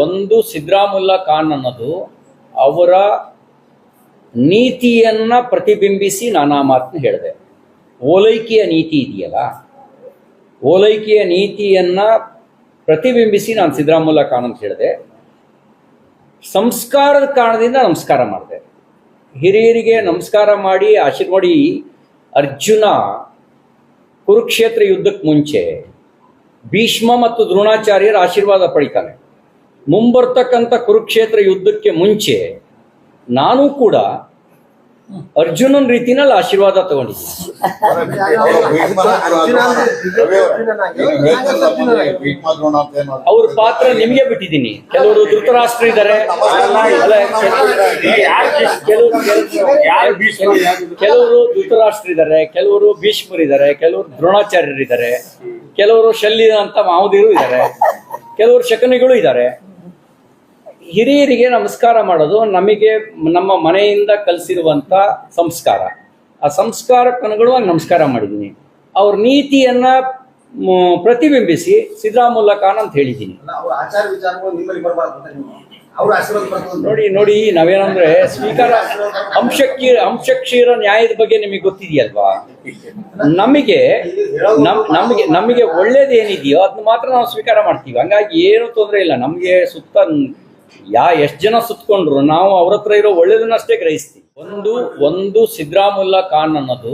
ಒಂದು ಸಿದ್ದರಾಮುಲ್ಲಾ ಖಾನ್ ಅನ್ನೋದು ಅವರ ನೀತಿಯನ್ನ ಪ್ರತಿಬಿಂಬಿಸಿ ನಾನು ಆ ಮಾತನ್ನ ಹೇಳಿದೆ. ಓಲೈಕೆಯ ನೀತಿ ಇದೆಯಲ್ಲ, ಓಲೈಕೆಯ ನೀತಿಯನ್ನ ಪ್ರತಿಬಿಂಬಿಸಿ ನಾನು ಸಿದ್ದರಾಮುಲ್ಲಾ ಖಾನ್ ಅಂತ ಹೇಳಿದೆ. ಸಂಸ್ಕಾರದ ಕಾರಣದಿಂದ ನಮಸ್ಕಾರ ಮಾಡಿದೆ. ಹಿರಿಯರಿಗೆ ನಮಸ್ಕಾರ ಮಾಡಿ ಆಶೀರ್ವಾಡಿ. ಅರ್ಜುನ ಕುರುಕ್ಷೇತ್ರ ಯುದ್ಧಕ್ಕೆ ಮುಂಚೆ ಭೀಷ್ಮ ಮತ್ತು ದ್ರೋಣಾಚಾರ್ಯರ ಆಶೀರ್ವಾದ ಪಡಿತಾನೆ. ಮುಂಬರ್ತಕ್ಕಂಥ ಕುರುಕ್ಷೇತ್ರ ಯುದ್ಧಕ್ಕೆ ಮುಂಚೆ ನಾನು ಕೂಡ ಅರ್ಜುನನ್ ರೀತಿನಲ್ಲಿ ಆಶೀರ್ವಾದ ತಗೊಂಡಿದ್ದೀನಿ. ಅವ್ರ ಪಾತ್ರ ನಿಮಗೆ ಬಿಟ್ಟಿದ್ದೀನಿ. ಕೆಲವರು ಧೃತರಾಷ್ಟ್ರ ಇದ್ದಾರೆ, ಕೆಲವರು ಧೃತರಾಷ್ಟ್ರ ಇದ್ದಾರೆ, ಕೆಲವರು ಭೀಷ್ಮರಿದ್ದಾರೆ, ಕೆಲವರು ದ್ರೋಣಾಚಾರ್ಯರಿದ್ದಾರೆ, ಕೆಲವರು ಶಲ್ಯ ಅಂತ ಮಾವುದಿರು ಇದ್ದಾರೆ, ಕೆಲವರು ಶಕನಿಗಳು ಇದ್ದಾರೆ. ಹಿರಿಯರಿಗೆ ನಮಸ್ಕಾರ ಮಾಡೋದು ನಮಗೆ ನಮ್ಮ ಮನೆಯಿಂದ ಕಲಿಸಿರುವಂಥ ಸಂಸ್ಕಾರ. ಆ ಸಂಸ್ಕಾರಕ್ಕೆ ಅನುಗುಣವಾಗಿ ನಮಸ್ಕಾರ ಮಾಡಿದ್ದೀನಿ. ಅವ್ರ ನೀತಿಯನ್ನ ಪ್ರತಿಬಿಂಬಿಸಿ ಸಿದ್ದರಾಮುಲ್ಲಾ ಖಾನ್ ಅಂತ ಹೇಳಿದ್ದೀನಿ. ನೋಡಿ ನಾವೇನಂದ್ರೆ ಸ್ವೀಕಾರ ಅಂಶಕ್ಷೀರ ನ್ಯಾಯದ ಬಗ್ಗೆ ನಿಮಗೆ ಗೊತ್ತಿದೆಯಲ್ವಾ? ನಮಗೆ ಒಳ್ಳೇದೇನಿದೆಯೋ ಅದನ್ನ ಮಾತ್ರ ನಾವು ಸ್ವೀಕಾರ ಮಾಡ್ತೀವಿ. ಹಂಗಾಗಿ ಏನು ತೊಂದರೆ ಇಲ್ಲ. ನಮಗೆ ಸುತ್ತ ಎಷ್ಟು ಜನ ಸುತ್ತಕೊಂಡ್ರು ನಾವು ಅವ್ರ ಹತ್ರ ಇರೋ ಒಳ್ಳೇದನ್ನಷ್ಟೇ ಗ್ರಹಿಸ್ತೀವಿ. ಒಂದು ಸಿದ್ದರಾಮುಲ್ಲಾ ಖಾನ್ ಅನ್ನೋದು